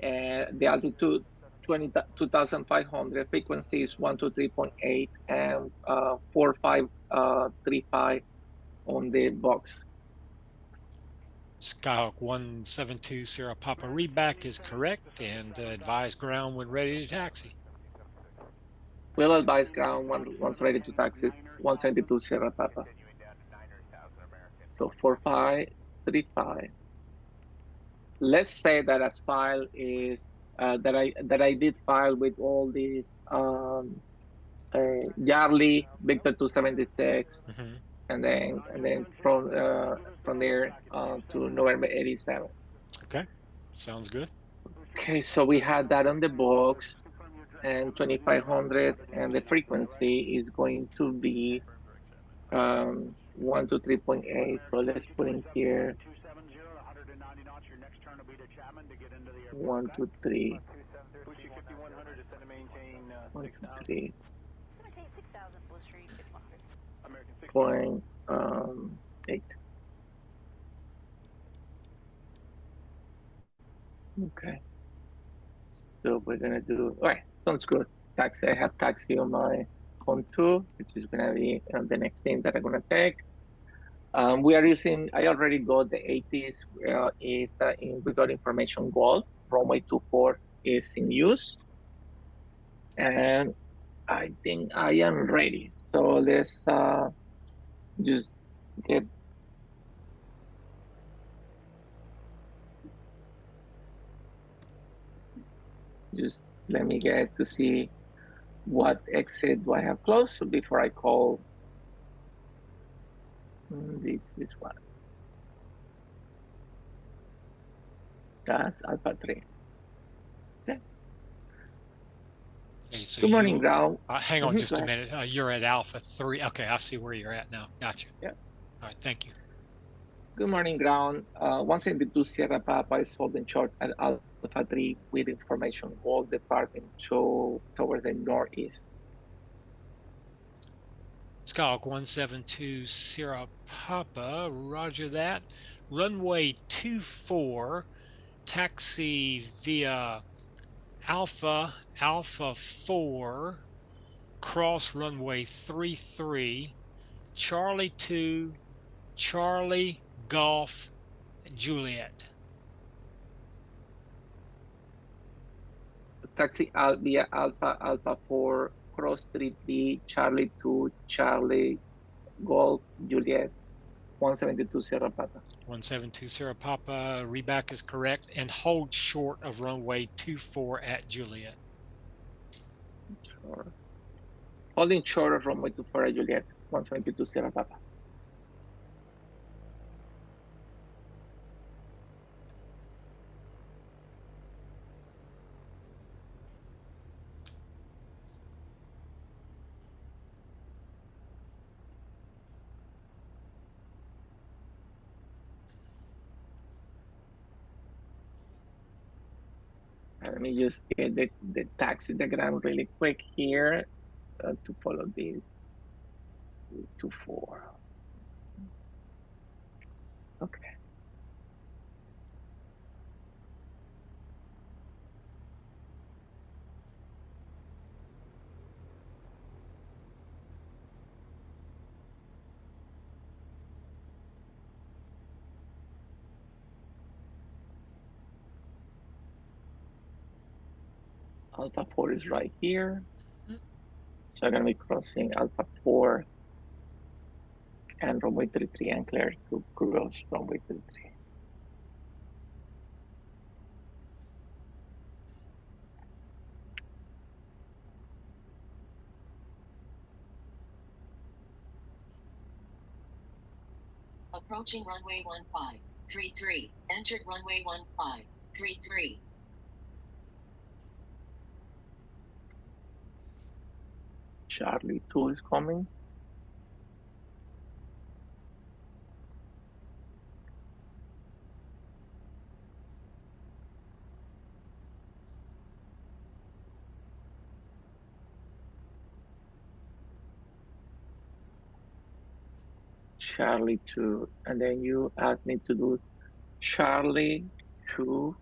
the altitude 22,500, frequency is 123.8, and 4535 on the box. Skyhawk 172 Sierra Papa readback is correct, and advise ground when ready to taxi. Will advise ground once ready to taxi, 172 Sierra Papa. So 4535. Let's say that as file is that I did file with all these Yarly, Victor 276, and then from there to November 87. Okay, sounds good. Okay, so we had that on the box, and 2500, and the frequency is going to be 123.8. So let's put in here 123. 123. Point 8. Okay. So we're gonna do. All right, sounds good. Taxi. I have taxi on my phone too, which is gonna be the next thing that I'm gonna take. We are using. I already got the 80s. We got information gold. Runway 24 is in use, and I think I am ready. So let's just get. Just let me get to see what exit do I have close before I call. This is what. That's Alpha 3. Okay. Okay, so Good morning, ground. Hang on just a minute. You're at Alpha 3. Okay, I see where you're at now. Gotcha. Yeah. All right, thank you. Good morning, ground. 172 Sierra Papa is holding short at Alpha 3 with information gold departing toward the northeast. Skyhawk 172 Sierra Papa, roger that. Runway 24, taxi via Alpha 4, cross runway 33, Charlie 2, Charlie Golf Juliet. Taxi via Alpha 4, cross 33, Charlie 2, Charlie Golf Juliet, 172 Sierra Papa. 172 Sierra Papa, reback is correct, and hold short of runway 24 at Juliet. Sure. Holding short of runway 24 at Juliet, 172 Sierra Papa. Let me just get the taxi diagram really quick here to follow this 2-4. Okay. Alpha 4 is right here. So I'm going to be crossing Alpha 4 and runway 33 and clear to cross runway 33. Approaching runway 1533. Entered runway 1533. Charlie 2 is coming. Charlie 2, and then you asked me to do Charlie 2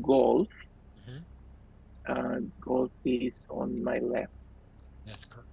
Golf Golf is on my left. That's correct.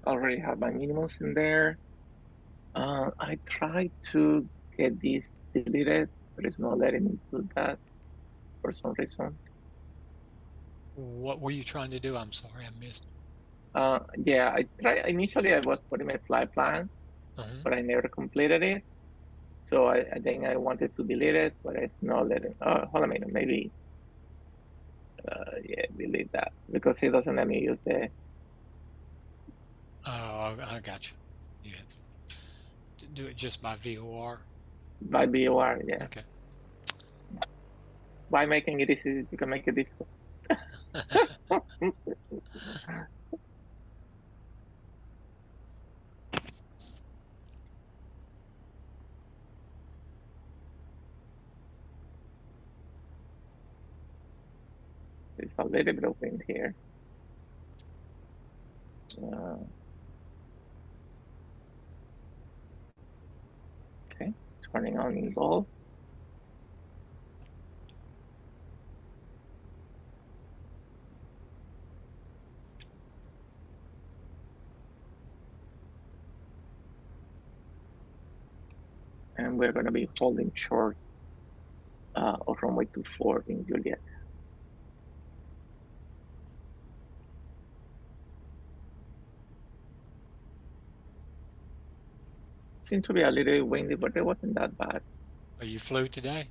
Already have my minimums in there. I tried to get this deleted, but it's not letting me do that for some reason. What were you trying to do? I'm sorry, I missed. Yeah, I tried. Initially, I was putting my flight plan, but I never completed it. So I think I wanted to delete it, but it's not letting. Oh, hold on a minute. Maybe, yeah, delete that because it doesn't let me use the. Oh, I got you. You had to do it just by VOR. By VOR, yeah. Okay. By making it easy, you can make it difficult. It's a little bit of wind here. Okay, turning on in gold. And we're going to be holding short of runway 24 in Juliet. Seemed to be a little windy, but it wasn't that bad. Oh, you flew today?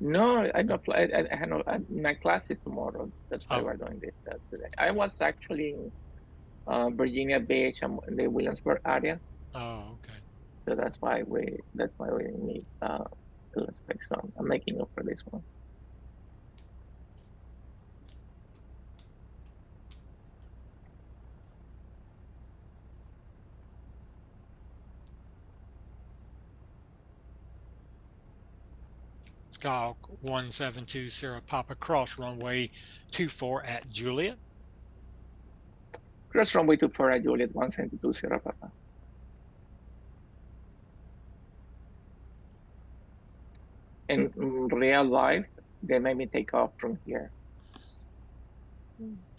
No, I don't fly. I had no. My class is tomorrow. That's why we're doing this today. I was actually in Virginia Beach and the Williamsburg area. Oh, okay. So that's why we need to expect some. I'm making up for this one. Skyhawk 172 Sierra Papa cross runway 24 at Juliet. Cross runway 24 at Juliet 172 Sierra Papa. In real life, they made me take off from here.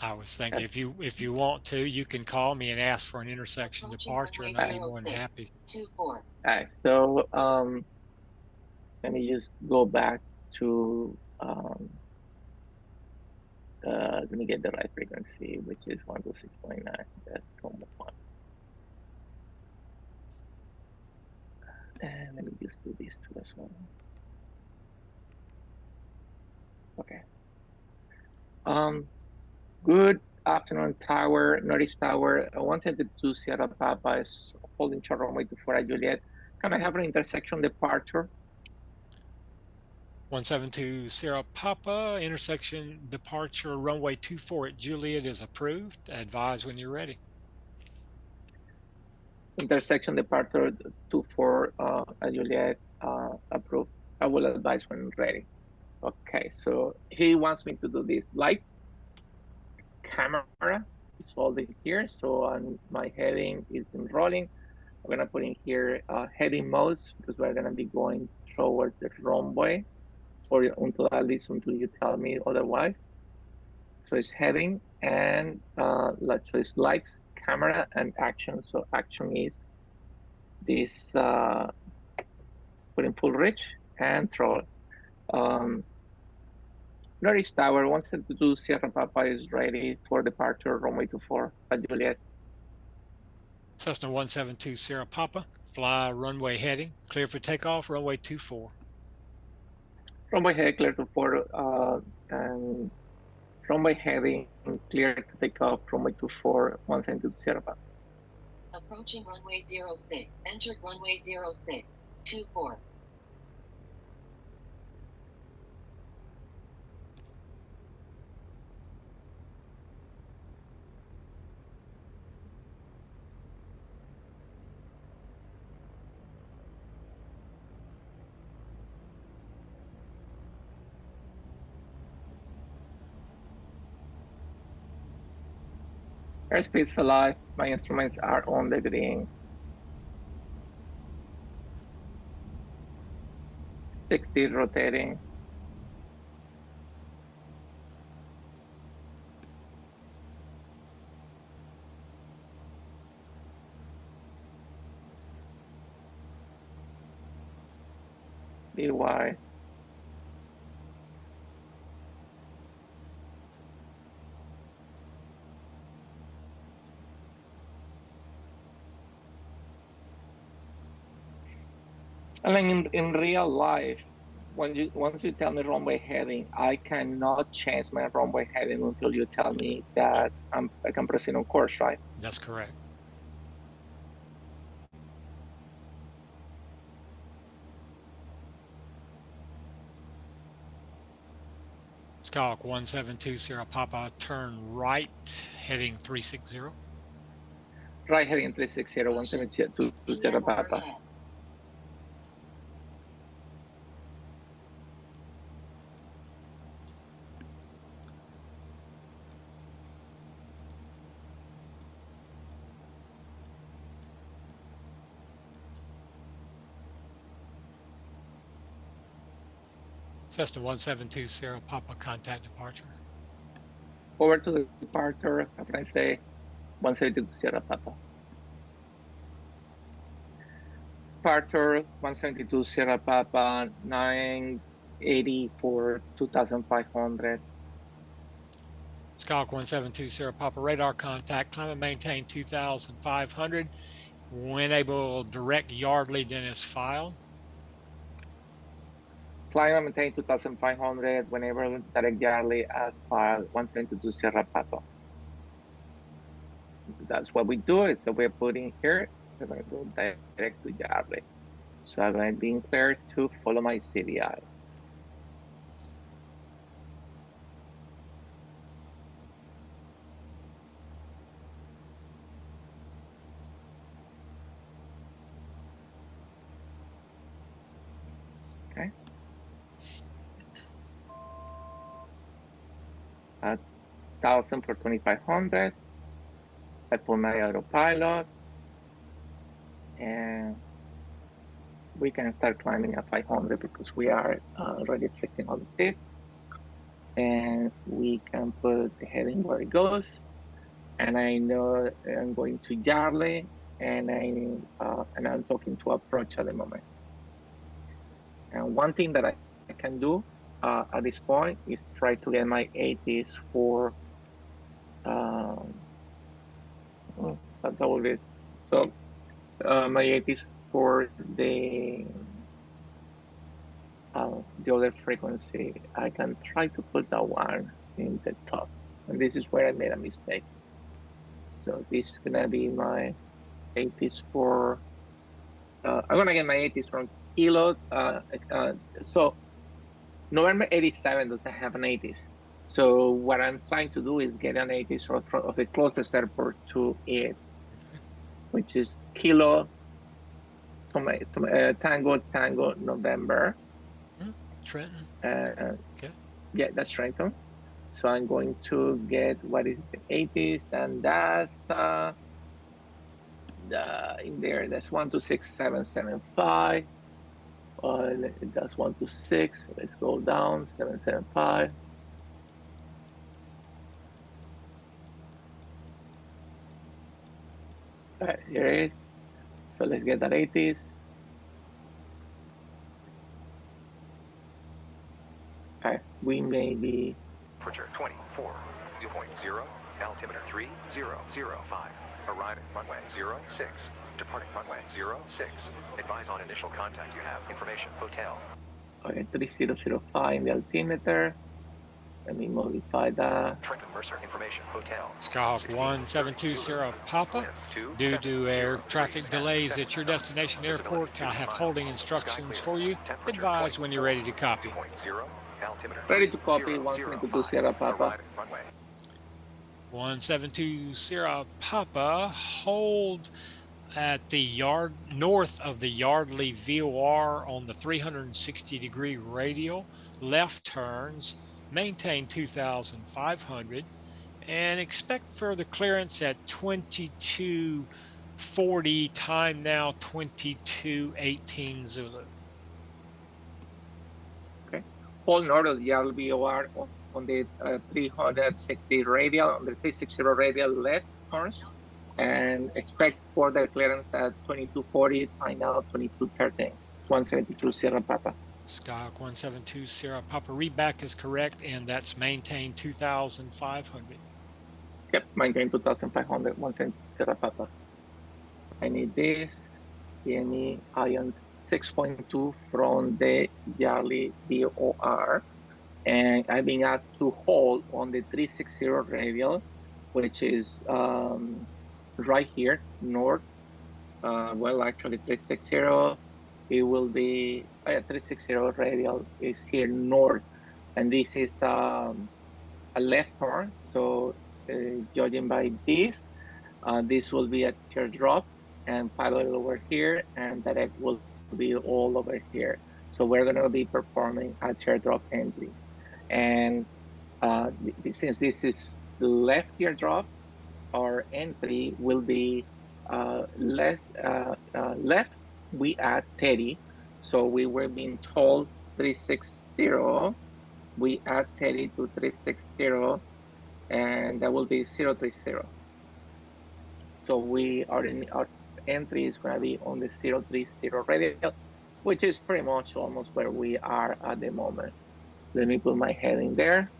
I was thinking if you want to, you can call me and ask for an intersection departure, and I'll be more than happy. 24. So let me just go back to let me get the right frequency, which is 126.9. That's common one. And let me just do this too as well. Okay. Good afternoon, Tower, Norris Tower. 172 Sierra Papa is holding short runway 24 at Juliet. Can I have an intersection departure? 172 Sierra Papa, intersection departure runway 24 at Juliet is approved. Advise when you're ready. Intersection departure 24 at Juliet, approved. I will advise when ready. Okay, so he wants me to do this. Lights, camera is folded here. So my heading is in rolling. I'm gonna put in here heading modes because we're gonna be going towards the runway, or until at least until you tell me otherwise. So it's heading and so it's lights, camera, and action. So action is this putting full reach and throttle. Norris Tower 172 Sierra Papa is ready for departure runway 24 at Juliet. Cessna 172 Sierra Papa, fly runway heading, clear for takeoff, runway 24. Runway heading clear to 4, and runway heading clear to take off, runway 24, 172 Sierra Papa. Approaching runway 06, entered runway 06, 24. Airspeed's alive, my instruments are on the green. 60 rotating. VY. And like in real life, once you tell me runway heading, I cannot change my runway heading until you tell me that I can proceed on course, right? That's correct. Skyhawk 172 Sierra Papa, turn right, heading 360. Right heading 360, 172 Sierra Papa. Cessna 172 Sierra Papa, contact departure. Over to the departure, have a nice day, 172 Sierra Papa. Departure, 172 Sierra Papa, 980 for 2,500. Skyhawk 172 Sierra Papa, radar contact, climb and maintain 2,500. When able, direct Yardley, then is file. Climb and maintain 2,500 whenever direct Yardley as file 172 Sierra Papa. That's what we do. Is so we're putting here, we're going to go direct to Yardley. So I'm going to be clear to follow my CDI. Okay. 1,000 for 2,500. I put my autopilot, and we can start climbing at 500 because we are already accepting all the tip. And we can put the heading where it goes. And I know I'm going to Yardley, and I'm talking to approach at the moment. And one thing that I can do at this point is try to get my 80s for that will be it. So my 80s for the other frequency, I can try to put that one in the top. And this is where I made a mistake. So this is gonna be my 80s for, I'm gonna get my 80s from Kilo. So November 87 doesn't have an 80s. So what I'm trying to do is get an 80s of the closest airport to it, which is Kilo, Tango, November. Trenton. Okay. Yeah, that's Trenton. So I'm going to get what is the 80s, and that's in there. That's 126,775. That's 126. Let's go down 775. All right, here it is. So let's get that 80s. Okay, we may be. Departure 24, 2.0, altimeter 3005. Arriving runway 06. Departing runway 06. Advise on initial contact you have. Information, hotel. Okay, 3005 in the altimeter. Let me modify that. Trenton Mercer Information Hotel. Skyhawk 1630 172 Sierra Papa. Wind Due to air 2703 traffic at delays 7 at your knots. destination Visibility airport, 2 I have miles. holding Sky instructions clear. for you. Temperature Advise when you're ready to copy. 24.0. Altimeter Ready to copy 3005. 172 Sierra Papa. Arrive at runway. 172 Sierra Papa, hold at the yard north of the Yardley VOR on the 360-degree radial, left turns, maintain 2,500, and expect further clearance at 2240, time now 2218 Zulu. Okay. Hold north of Yardley VOR on the 360 radial, on the 360 radial left turns, and expect further clearance at 2240, time now 2213. 172 Sierra Papa. Skyhawk 172 Sierra Papa, readback is correct, and that's maintain 2,500. Yep, maintain 2500, 172 Sierra Papa. I need this. PME ion 6.2 from the Yardley VOR. And I've been asked to hold on the 360 radial, which is right here, north. Well, actually 360, it will be 360 radial is here north. And this is a left turn. So judging by this will be a teardrop and pilot over here, and direct will be all over here. So we're going to be performing a teardrop entry. And since this is the left teardrop, our entry will be left. We add 30. So we were being told 360. We add 30 to 360, and that will be 030. So our entry is going to be on the 030 radial, which is pretty much almost where we are at the moment. Let me put my heading there.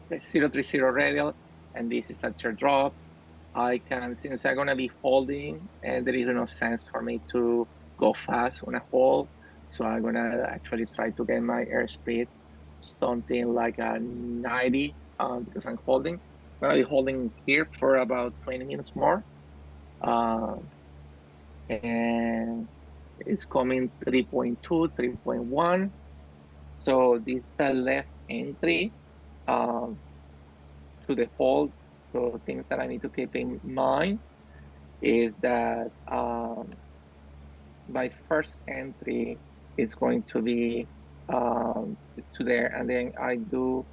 The 030 radial, and this is a teardrop. I can, since I'm going to be holding, and there is no sense for me to go fast on a hold. So I'm going to actually try to get my airspeed something like a 90 because I'm holding. I'm going to be holding here for about 20 minutes more. And it's coming 3.2, 3.1. So this is the left entry to the hold. So things that I need to keep in mind is that my first entry is going to be to there, and then I do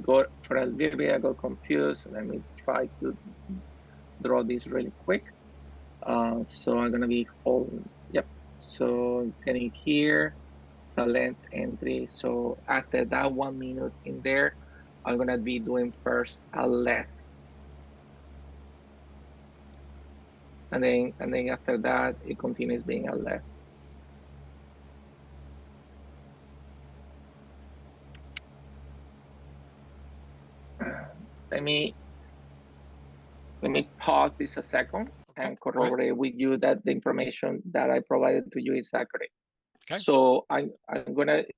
go for a little bit. I got confused. Let me try to draw this really quick. So I'm gonna be holding. Yep. So getting here, it's a length entry. So after that 1 minute in there, I'm gonna be doing first a left, and then after that it continues being a left. Let me pause this a second and corroborate with you that the information that I provided to you is accurate. Okay. So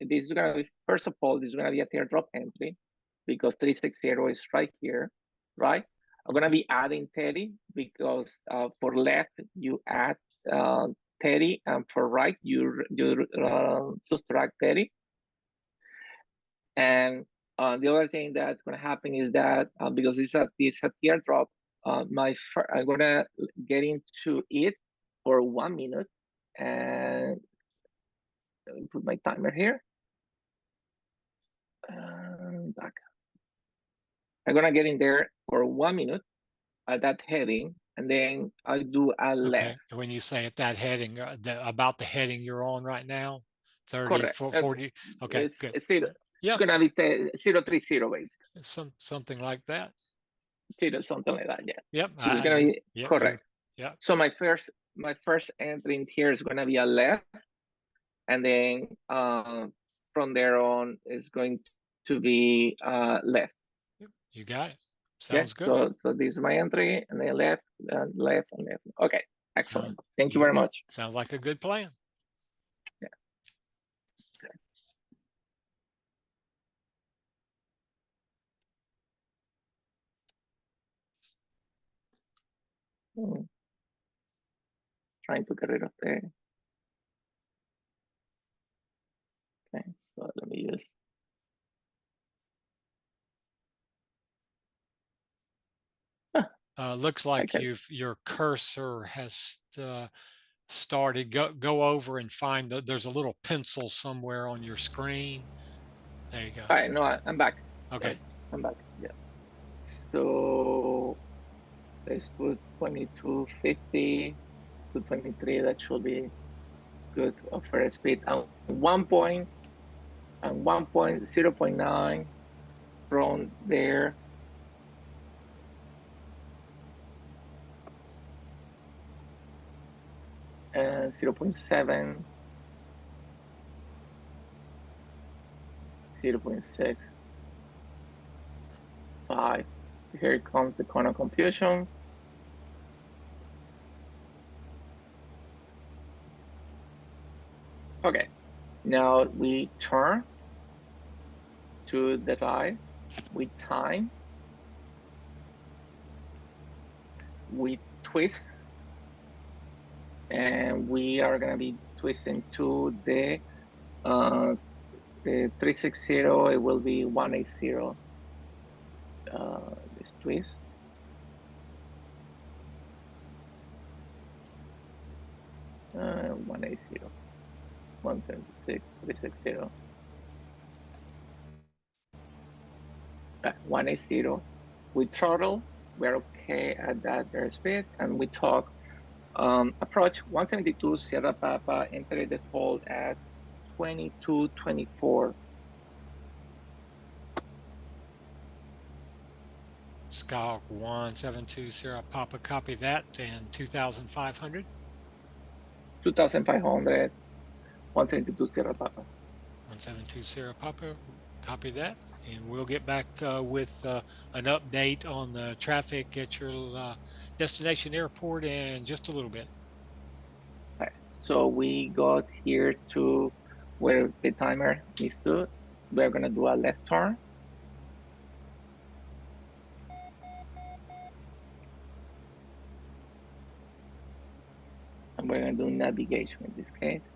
this is gonna be, first of all, this is gonna be a teardrop entry because 360 is right here, right? I'm gonna be adding 30 because for left you add 30, and for right you subtract 30. And the other thing that's gonna happen is that because it's a teardrop, I'm gonna get into it for 1 minute, and put my timer here. Back. I'm gonna get in there for 1 minute at that heading, and then I do a left. Okay. When you say at that heading, about the heading you're on right now, 30, correct. 40. Okay, it's, good. It's gonna be 030 basically. Something like that. Something like that. Yeah. Yep. So it's gonna be correct. Yeah. So my first entry in here is gonna be a left, and then from there on is going to be left. You got it. Yes. Sounds good. So this is my entry, and then left, left, and left. Okay. Excellent. Thank you very much. Sounds like a good plan. Yeah. Okay. Trying to get rid of the. Okay. So let me use. Looks like your cursor has started. Go over and find there's a little pencil somewhere on your screen. There you go. All right, no, I'm back. Okay. Sorry, I'm back. Yeah. So let's put 2250 to 23. That should be good for speed. And 0.9 from there. And 0.7, 0.6, 5. Here comes the corner computation. Okay, now we turn to the right, we time, we twist, and we are gonna be twisting to the 360, it will be 180. This twist. Uh, 180, 176, 360. 180. We throttle, we're okay at that airspeed, and we talk. Approach 172, Sierra Papa, enter the default at 2224. Skyhawk 172 Sierra Papa, copy that, and 2500. 2500, 172 Sierra Papa. 172 Sierra Papa, copy that, and we'll get back with an update on the traffic at your destination airport in just a little bit. All right. So we got here to where the timer needs to. We're gonna do a left turn. And we're gonna do navigation in this case.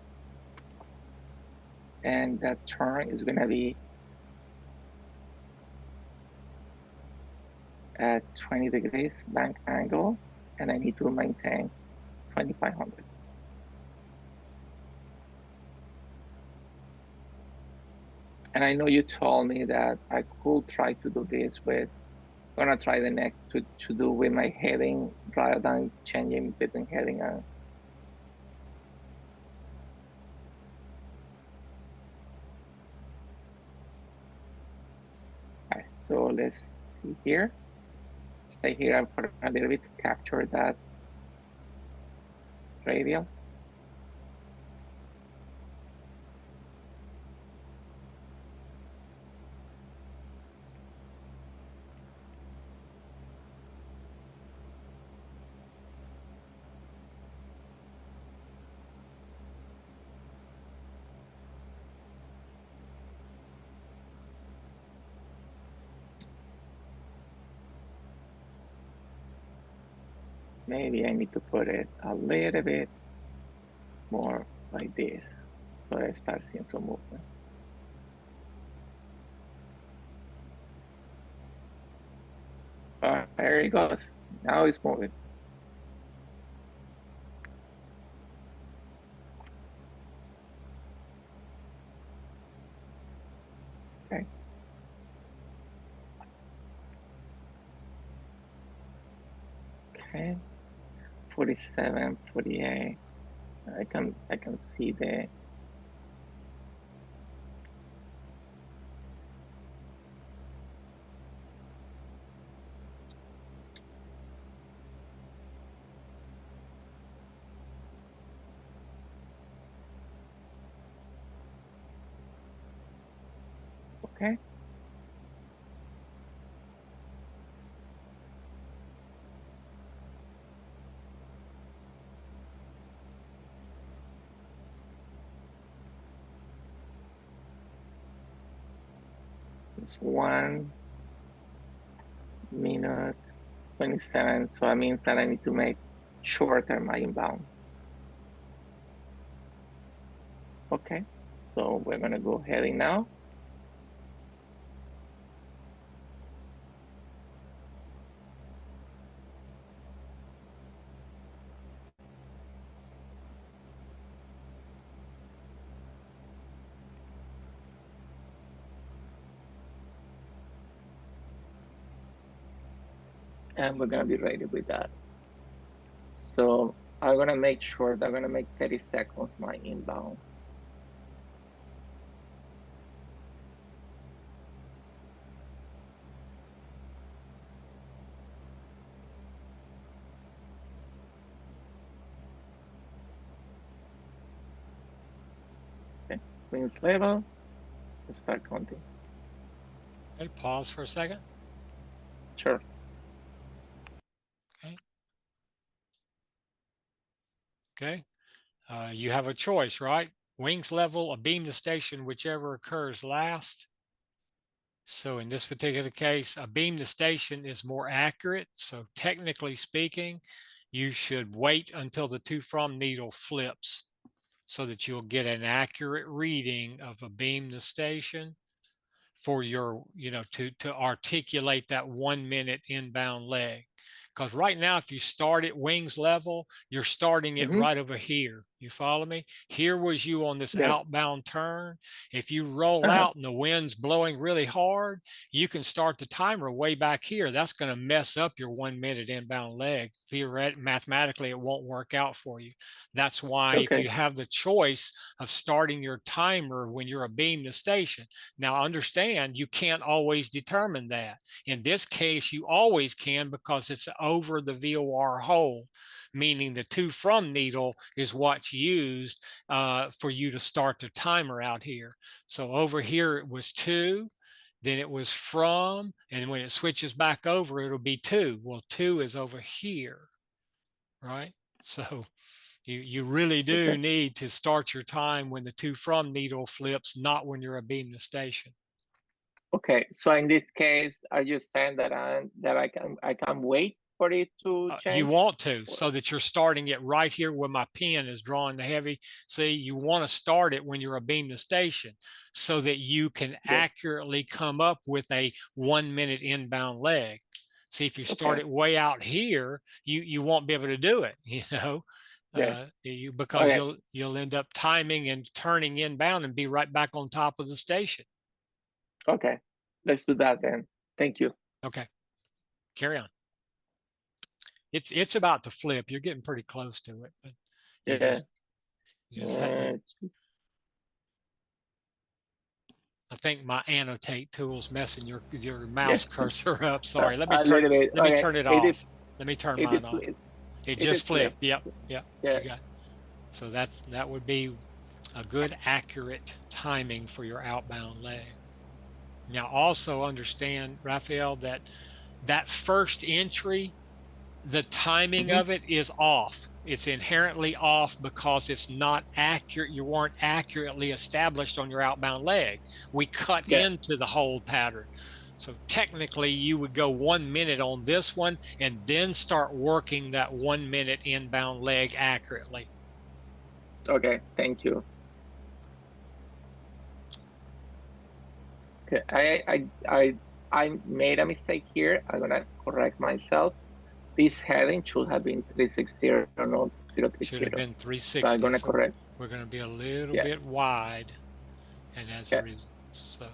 And that turn is gonna be at 20 degrees bank angle, and I need to maintain 2500. And I know you told me that I could try to do this with, gonna try the next to do with my heading rather than changing between heading and. All right, so let's see here. Stay here for a little bit to capture that radial. Maybe I need to put it a little bit more like this, so I start seeing some movement. There it goes. Now it's moving. Okay. Okay. 47, 48. I can see the. Okay. It's 1 minute 27. So that means that I need to make shorter my inbound. Okay, so we're gonna go heading now. And we're gonna be ready with that. So I'm gonna make sure that I'm gonna make 30 seconds my inbound. Okay, wings level, let's start counting. Okay, pause for a second. Sure. Okay. Okay. You have a choice, right? Wings level, a beam to station, whichever occurs last. So in this particular case, a beam to station is more accurate. So technically speaking, you should wait until the to from needle flips so that you'll get an accurate reading of a beam to station for your, to articulate that 1 minute inbound leg. Because right now, if you start at wings level, you're starting it right over here. You follow me? Here was you on this Yeah. outbound turn. If you roll out and the wind's blowing really hard, you can start the timer way back here. That's going to mess up your 1 minute inbound leg. Theoretically, mathematically, it won't work out for you. That's why if Okay. you have the choice of starting your timer when you're a beam to station, now understand you can't always determine that. In this case, you always can because it's over the VOR hole, meaning the to from needle is what's used for you to start the timer out here. So over here it was to, then it was from, and when it switches back over, it'll be to. Well, to is over here, right? So you really do need to start your time when the to from needle flips, not when you're a beam to station. Okay, so in this case, are you saying that I can wait for it to change? You want to, so that you're starting it right here where my pen is drawing the heavy. See, you want to start it when you're a beam to station so that you can accurately come up with a 1 minute inbound leg. See, if you start it way out here, you won't be able to do it, because you'll end up timing and turning inbound and be right back on top of the station. Okay, let's do that then. Thank you. Okay, carry on. It's about to flip. You're getting pretty close to it, but you just I think my annotate tool's messing your mouse cursor up. Sorry. Let me turn it off. Let me turn mine off. It just flipped. Yep. You got. So that would be a good accurate timing for your outbound leg. Now also understand, Raphael, that first entry, the timing of it is off. It's inherently off because it's not accurate. You weren't accurately established on your outbound leg. We cut into the hold pattern. So technically you would go 1 minute on this one and then start working that 1 minute inbound leg accurately. Okay, thank you. Okay, I made a mistake here. I'm gonna correct myself. This heading should have been 360, not 030. Should have been 360. So I'm gonna correct. We're gonna be a little bit wide, and as a result, so.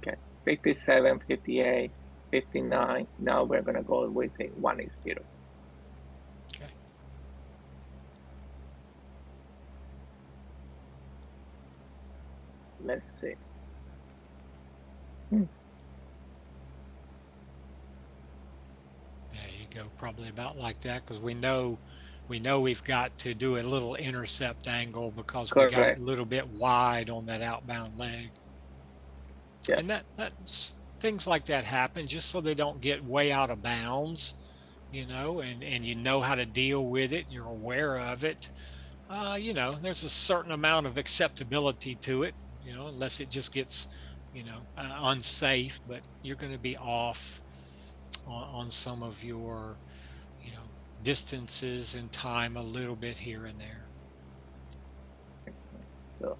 Okay, 57, 58, 59. Now we're gonna go with a 180. Okay. Let's see. There you go, probably about like that, because we know we've got to do a little intercept angle because we got a little bit wide on that outbound leg. And that's things like that happen just so they don't get way out of bounds, and you know how to deal with it, you're aware of it. You know, there's a certain amount of acceptability to it, you know, unless it just gets, you know, unsafe, but you're going to be off on some of your, you know, distances and time a little bit here and there. Excellent. So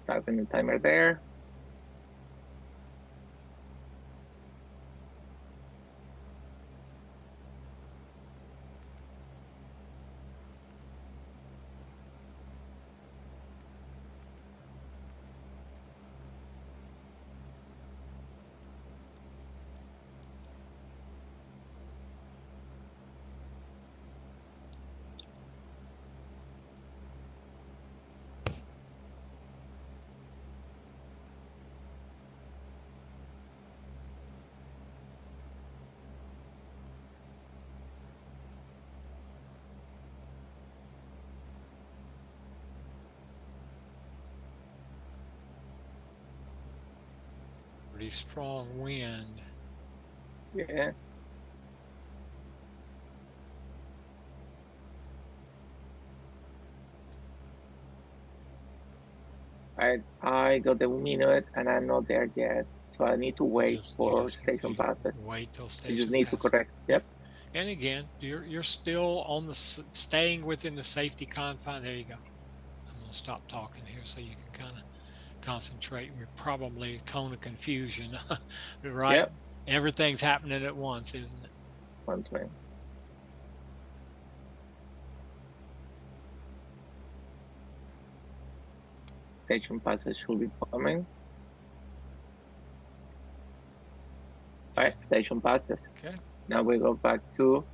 starting the timer there. Pretty strong wind. Yeah. I got the minute and I'm not there yet. So I need to wait for station passes. Wait till station I just need to correct. Yep. And again, you're still on the staying within the safety confine. There you go. I'm gonna stop talking here so you can kind of concentrate. We're probably a cone of confusion, right? Yep. Everything's happening at once, isn't it? 120. Station passes should be coming. All right, station passes. Okay. Now we go back to. All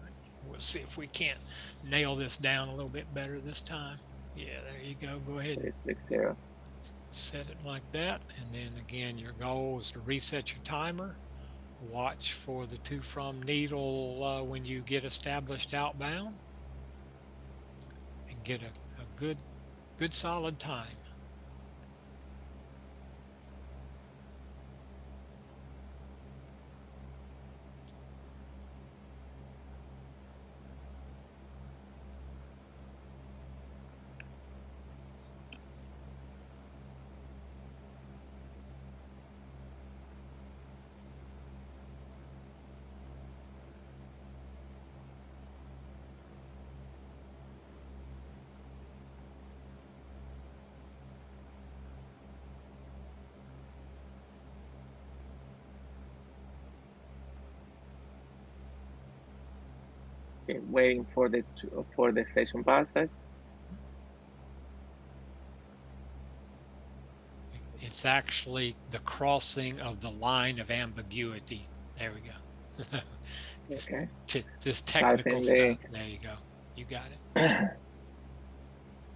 right. We'll see if we can't nail this down a little bit better this time. Yeah, there you go. Go ahead. 360. Set it like that, and then again, your goal is to reset your timer. Watch for the to from needle when you get established outbound, and get a good solid time. Okay, waiting for the station passage. It's actually the crossing of the line of ambiguity. There we go. Okay. Just technical stuff. The... There you go. You got it.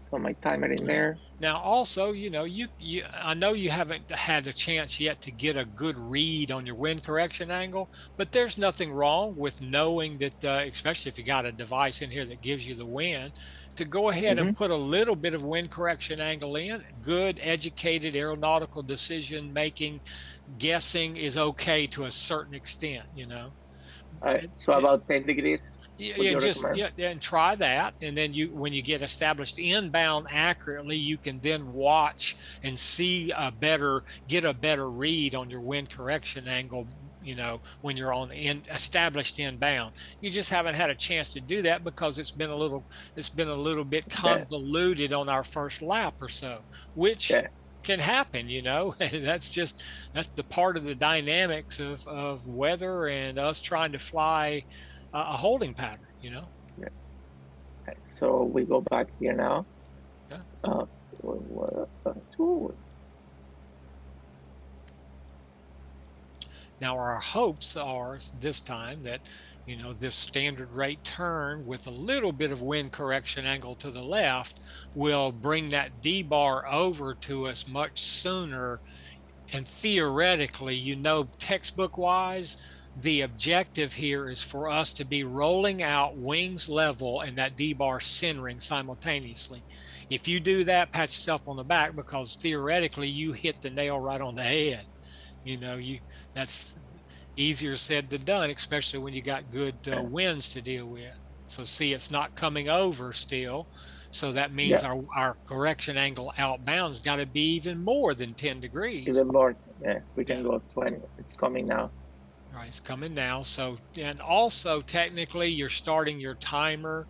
Put my timer in there. Now, also, you know, I know you haven't had a chance yet to get a good read on your wind correction angle, but there's nothing wrong with knowing that, especially if you got a device in here that gives you the wind, to go ahead and put a little bit of wind correction angle in. Good, educated aeronautical decision making, guessing is okay to a certain extent, you know. So about 10 degrees. And try that, and then when you get established inbound accurately, you can then watch and see get a better read on your wind correction angle, you know, when you're on established inbound. You just haven't had a chance to do that because it's been a little bit convoluted on our first lap or so, which can happen, you know. that's the part of the dynamics of weather and us trying to fly a holding pattern, you know. Yeah. So we go back here now. Yeah. Now our hopes are this time that, you know, this standard rate turn with a little bit of wind correction angle to the left will bring that D bar over to us much sooner. And theoretically, you know, textbook wise, the objective here is for us to be rolling out wings level and that D bar centering simultaneously. If you do that, pat yourself on the back, because theoretically you hit the nail right on the head. You know, that's easier said than done, especially when you got good winds to deal with. So see, it's not coming over still. So that means our correction angle outbound's got to be even more than 10 degrees. Even more. Yeah, we can go 20. It's coming now. All right, it's coming now. So, and also technically you're starting your timer,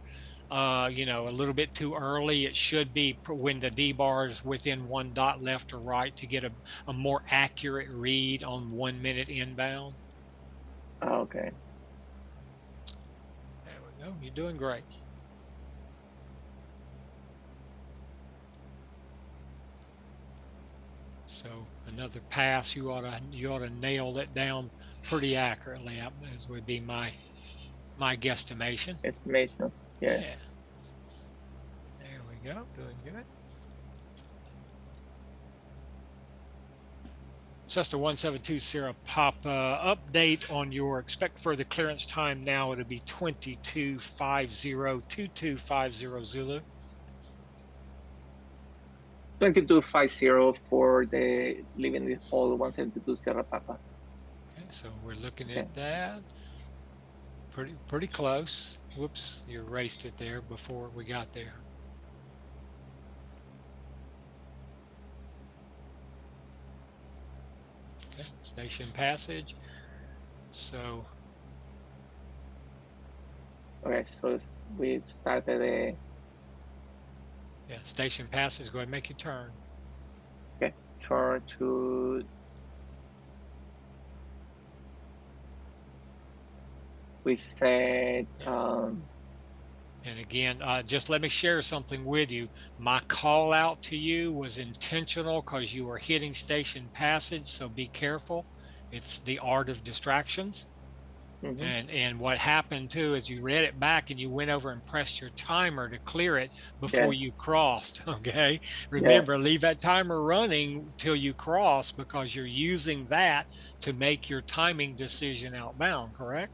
you know, a little bit too early. It should be when the D-bar is within 1 dot left or right to get a more accurate read on 1 minute inbound. Okay. There we go. You're doing great. So another pass, you ought to nail it down pretty accurately, as would be my guesstimation. Estimation. Yeah. There we go. Doing good. Cessna 1720 Sierra Papa, update on your expect further clearance time now. It'll be 2250 Zulu. 2250 for the leaving the hold 172 Sierra Papa. Okay, so we're looking at that. Pretty close. Whoops, you erased it there before we got there. Okay, station passage. So okay, so we started a station passage. Go ahead and make your turn. Okay, turn to we said and again, just let me share something with you. My call out to you was intentional because you were hitting station passage, so be careful. It's the art of distractions. And what happened too is you read it back and you went over and pressed your timer to clear it before you crossed. Okay, remember, leave that timer running till you cross, because you're using that to make your timing decision outbound, correct?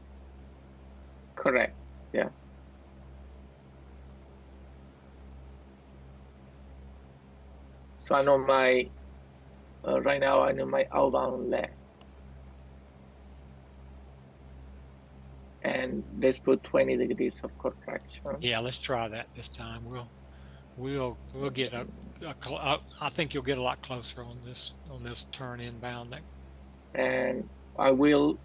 Correct. Yeah. So I know my right now I know my outbound leg. And let's put 20 degrees of correction. Yeah, let's try that this time. We'll get I think you'll get a lot closer on this turn inbound. And I will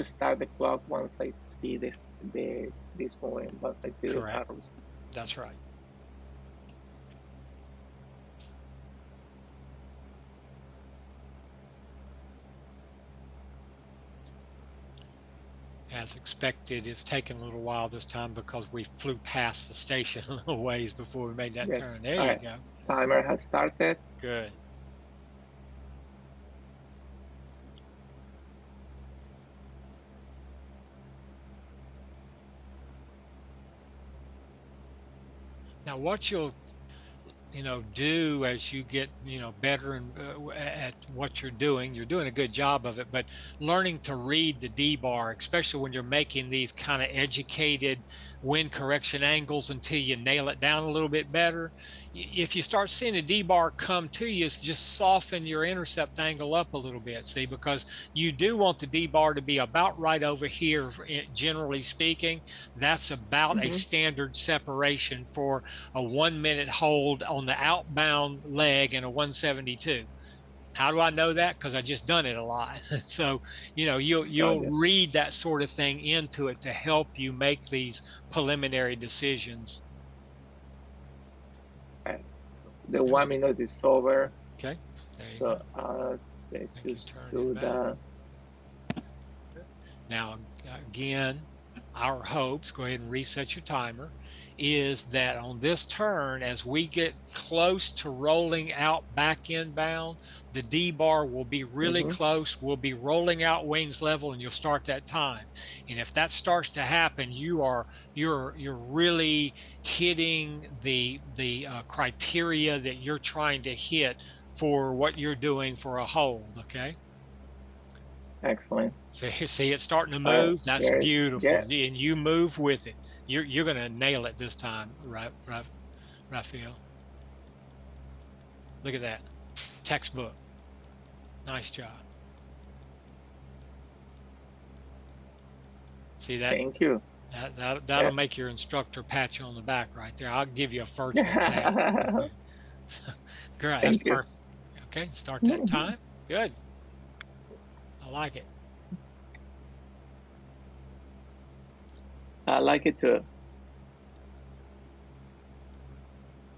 start the clock once I see this moving, but I see the arrows. That's right. As expected, it's taken a little while this time because we flew past the station a little ways before we made that turn. There you go. Timer has started. Good. Now, what you'll do as you get better and at what you're doing a good job of it, but learning to read the D-bar, especially when you're making these kind of educated wind correction angles until you nail it down a little bit better. If you start seeing a D-bar come to you, just soften your intercept angle up a little bit, see, because you do want the D-bar to be about right over here, generally speaking. That's about a standard separation for a 1 minute hold on the outbound leg in a 172. How do I know that? Because I just done it a lot. So, you'll read that sort of thing into it to help you make these preliminary decisions. Okay. The 1 minute is over. Okay. There you go. Let's just do the. Now, again, our hopes, go ahead and reset your timer, is that on this turn, as we get close to rolling out back inbound, the D-bar will be really close. We'll be rolling out wings level, and you'll start that time. And if that starts to happen, you're really hitting the criteria that you're trying to hit for what you're doing for a hold. Okay. Excellent. So see it starting to move. That's beautiful. And you move with it. You're going to nail it this time, right, Raphael? Look at that. Textbook. Nice job. See that? Thank you. That'll make your instructor pat you on the back right there. I'll give you a virtual pat. Great, that's Thank you. perfect. Okay, start that time. Good. I like it. I like it too.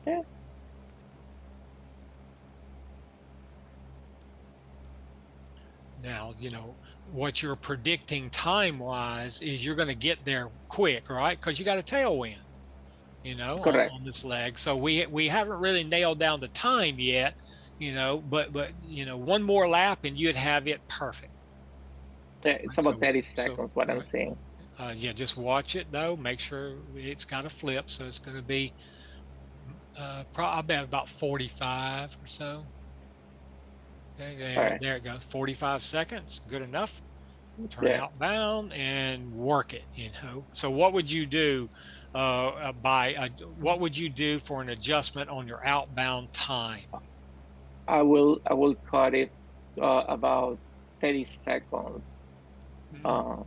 Yeah. Now, what you're predicting time-wise is you're going to get there quick, right? Because you got a tailwind, Correct. on this leg. So we haven't really nailed down the time yet, but one more lap and you'd have it perfect. Yeah, it's about 30 seconds, what I'm saying. Yeah, just watch it though. Make sure it's got a flip, so it's going to be probably about 45 or so. Okay, there it goes. 45 seconds, good enough. Turn outbound and work it. So what would you do what would you do for an adjustment on your outbound time? I will cut it about 30 seconds.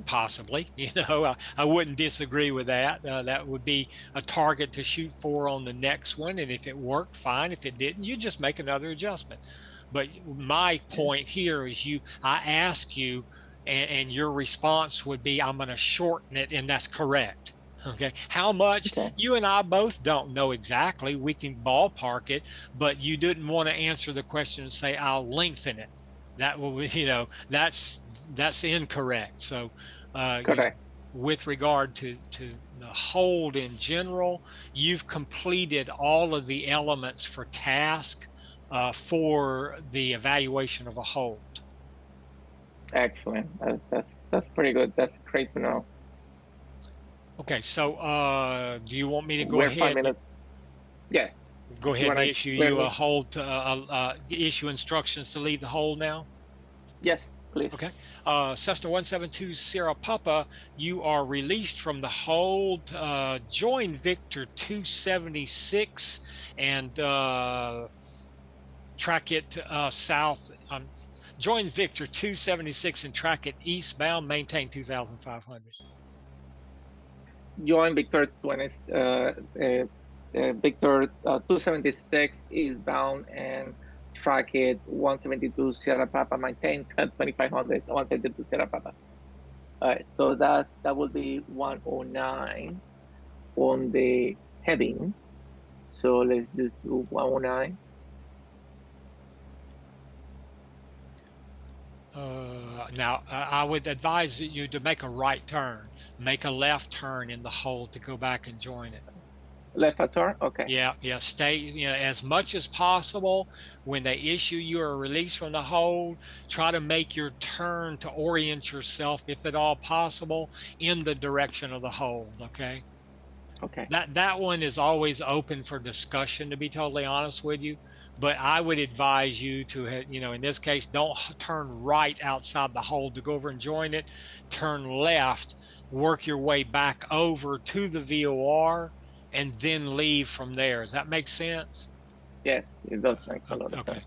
Possibly, I wouldn't disagree with that. That would be a target to shoot for on the next one, and if it worked, fine. If it didn't, you just make another adjustment. But my point here is I ask you, and your response would be, I'm going to shorten it, and that's correct. Okay. How much? Okay. You and I both don't know exactly. We can ballpark it, but you didn't want to answer the question and say, I'll lengthen it. That will, that's incorrect. So, Correct. With regard to the hold in general, you've completed all of the elements for task for the evaluation of a hold. Excellent. That's pretty good. That's great to know. Okay, so do you want me to go We're ahead? 5 minutes. Yeah. Go ahead and issue you a hold, issue instructions to leave the hold now? Yes, please. Okay. Cessna 172 Sierra Papa, you are released from the hold. Join Victor 276 and track it south. Join Victor 276 and track it eastbound. Maintain 2,500. Join Victor 276 eastbound and track it 172 Sierra Papa, maintain 2500, 172 Sierra Papa. All right, so that will be 109 on the heading. So let's just do 109. Now, I would advise you to make a right turn, make a left turn in the hold to go back and join it. Left turn? Okay. Yeah. Stay, as much as possible when they issue you a release from the hold, try to make your turn to orient yourself, if at all possible, in the direction of the hold, okay? Okay. That one is always open for discussion, to be totally honest with you. But I would advise you to, in this case, don't turn right outside the hold to go over and join it. Turn left, work your way back over to the VOR, and then leave from there. Does that make sense? Yes, it does make a lot of sense.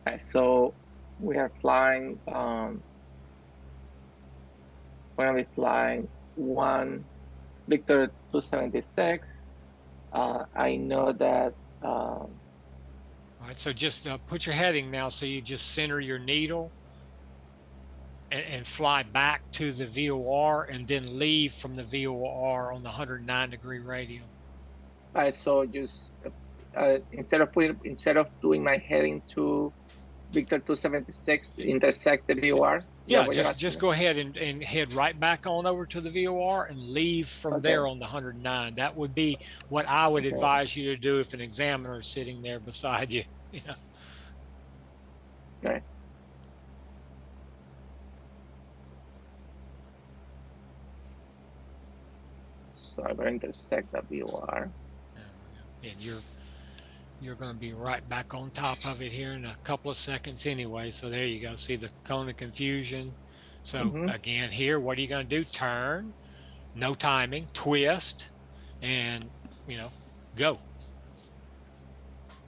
Okay, so we are flying, we're going to be flying 1 Victor 276. I know that. All right, so just put your heading now, so you just center your needle and fly back to the VOR and then leave from the VOR on the 109-degree radial. All right, so just instead of doing my heading to Victor 276 intersect the VOR. Yeah, just go ahead and head right back on over to the VOR and leave from there on the 109. That would be what I would advise you to do if an examiner is sitting there beside you. Okay. So I'm going to intersect the VOR. And you're going to be right back on top of it here in a couple of seconds anyway. So there you go. See the cone of confusion. So again, here, what are you going to do? Turn, no timing, twist, and, go.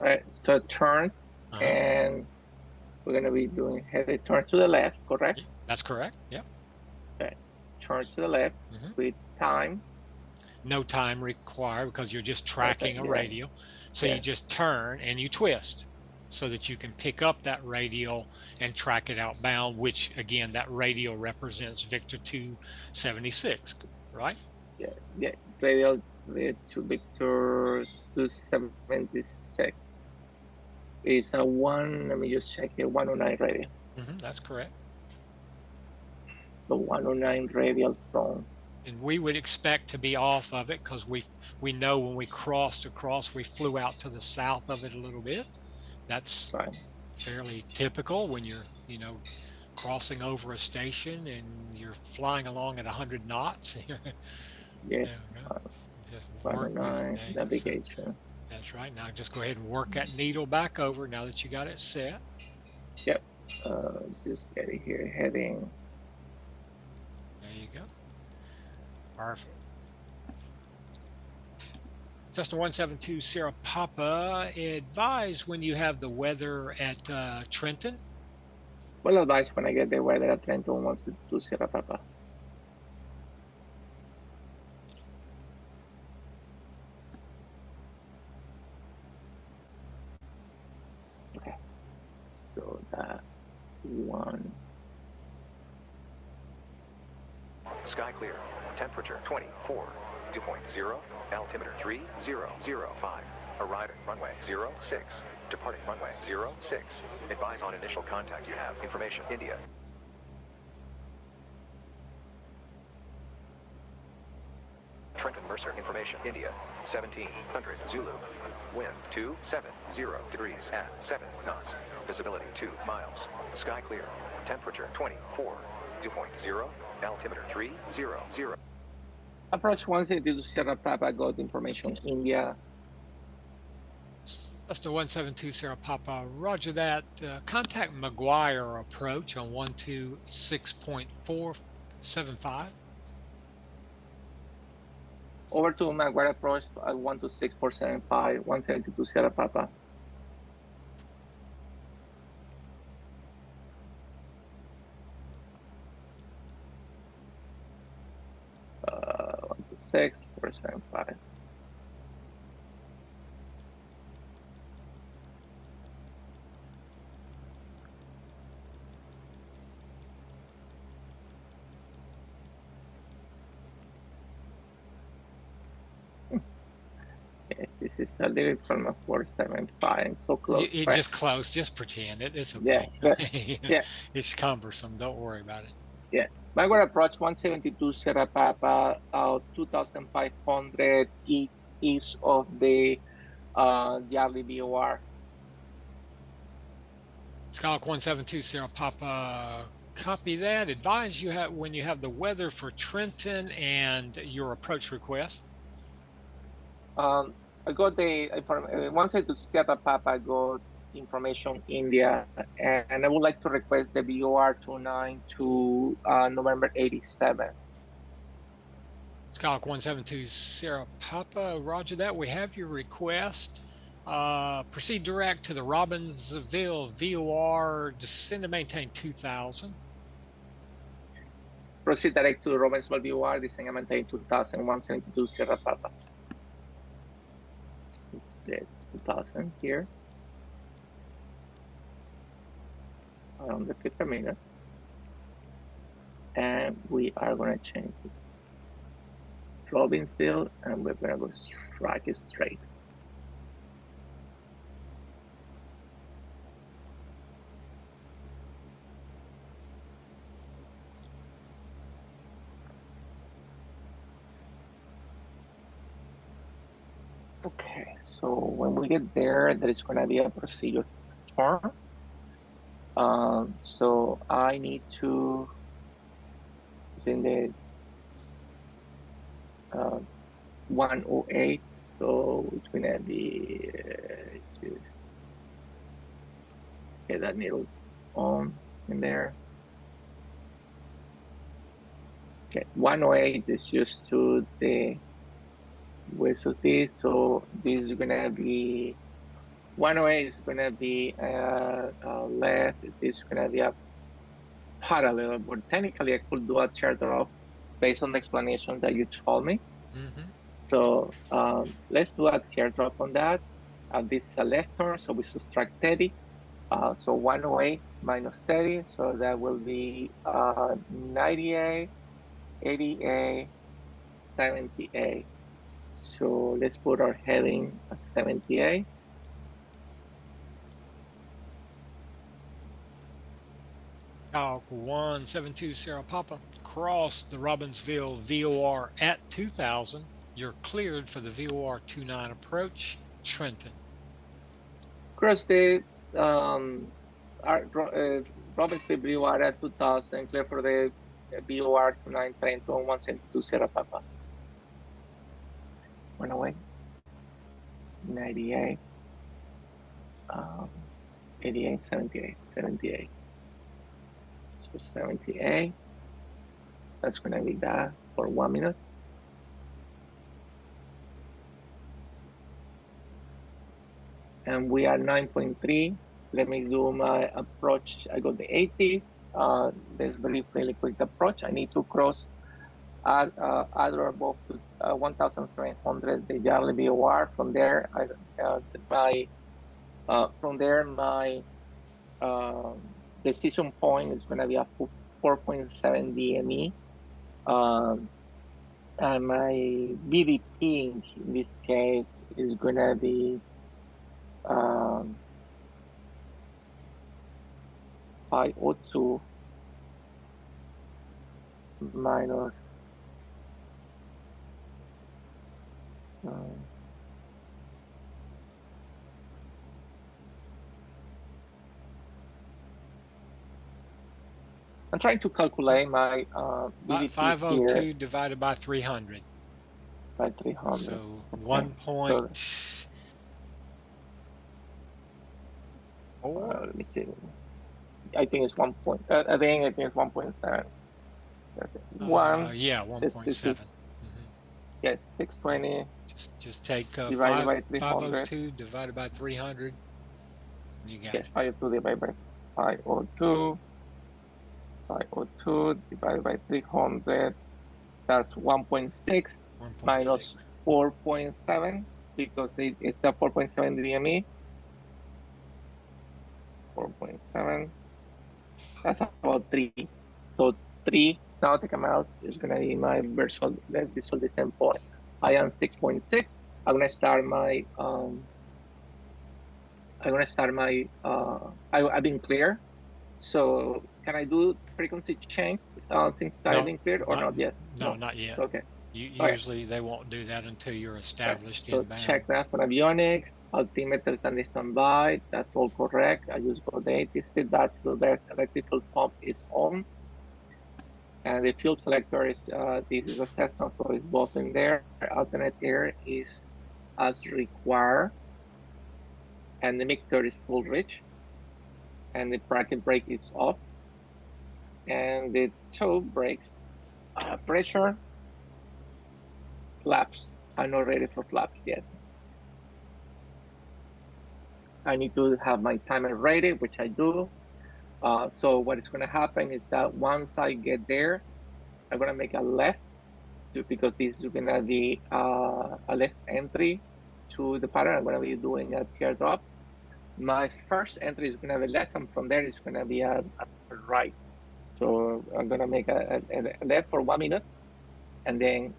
All right, so turn and we're gonna be doing headed turn to the left, correct? That's correct. Yeah. Okay. Turn to the left with time. No time required because you're just tracking a radial. So you just turn and you twist so that you can pick up that radial and track it outbound, which again, that radial represents Victor 276, right? Yeah, radial to Victor 276 is a one. Let me just check here. 109 radial. That's correct. So 109 radial from. And we would expect to be off of it because we know when we crossed across, we flew out to the south of it a little bit. That's Right. fairly typical when you're, crossing over a station and you're flying along at 100 knots. Yes. Just work 109 this navigation. So that's right. Now just go ahead and work that needle back over now that you got it set. Yep. Just get it here, heading. There you go. Perfect. Cessna 172 Sierra Papa, advise when you have the weather at Trenton. Well advised when I get the weather at Trenton 172 Sierra Papa. Okay. So that one. Sky clear. Temperature 24. Dew point 0. Altimeter 3005. Arriving runway 06. Departing runway 06. Advise on initial contact you have. Information. India. Trenton Mercer. Information. India. 1700 Zulu. Wind 270 degrees at 7 knots. Visibility 2 miles. Sky clear. Temperature 24. Dew point 0. Altimeter 300. Approach 172 Sierra Papa, got information India. Cessna 172 Sierra Papa, roger that. Contact McGuire approach on 126.475. Over to McGuire approach at 126.475, 172 Sierra Papa. Uh, 126.475. This is a little from a 475 and so close. It right? Just close, just pretend it. It's okay. Yeah. It's cumbersome. Don't worry about it. Yeah. McGuire approach 172 Sierra Papa, 2,500 east of the Yardley VOR. Skyhawk 172 Sierra Papa, copy that. Advise you have when you have the weather for Trenton and your approach request. I got the once I to Sierra Papa, I got information India, and I would like to request the VOR 29 to November 87. Skyhawk 172 Sierra Papa, roger that. We have your request. Proceed direct to the Robbinsville VOR, descend to maintain 2000. Proceed direct to the Robbinsville VOR, descend and maintain 2000, 172 Sierra Papa. Let's get 2000 here. Around the 5th minute. And we are going to change it. Robbinsville, and we're going to go strike it straight. Okay, so when we get there, there is going to be a procedure turn. So I need to, it's in the 108, so it's going to be just get that needle on in there. Okay, 108 is just to the west of this, so this is going to be 108 is going to be left. This is going to be a parallel, but technically I could do a teardrop based on the explanation that you told me. Mm-hmm. So let's do a teardrop on that. This is a left turn, so we subtract 30. So 108 minus 30, so that will be 98, 88, 78. So let's put our heading at 78. Calc 172 Sierra Papa, cross the Robbinsville VOR at 2000. You're cleared for the VOR 29 approach, Trenton. Cross the Robbinsville VOR at 2000, clear for the VOR 29 Trenton 172 Sierra Papa. 108, 98, 88, 78, 78. So 78, that's going to be that for 1 minute. And we are 9.3. Let me do my approach. I got the 80s. This very really quick approach. I need to cross at or above to 1,700 the Yarley VOR. From there, my decision point is going to be a 4.7 DME. And my BDP in this case is going to be 502 minus I'm trying to calculate my BDP 502 here divided by 300. by 300. So Okay. 1.4. Let me see. I think it's 1 point. I think it's 1.7. Yeah, 1.7. Yes, 620. Just take divided by 300. 502 divided by 300. You got yes, 502 divided by 502. 502 divided by 300. That's 1.6 minus 4.7 because it's a 4.7 DME. 4.7. That's about 3. So 3 nautical miles is going to be my visualization point. I am 6.6. I'm going to start my I've been clear. So can I do frequency change since I've been cleared or not yet? No, not yet. Okay. Usually they won't do that until you're established So inbound. check that for avionics, altimeter can stand by. That's all correct. I just got the 86. That's the best electrical pump is on. And the fuel selector is, this is a Cessna, so it's both in there. Alternate air is as required. And the mixture is full rich. And the bracket brake is off. And the toe brakes, pressure, flaps. I'm not ready for flaps yet. I need to have my timer ready, which I do. So what is going to happen is that once I get there, I'm going to make a left because this is going to be a left entry to the pattern. I'm going to be doing a teardrop. My first entry is going to be left, and from there it's going to be a right. So I'm going to make a left for 1 minute, and then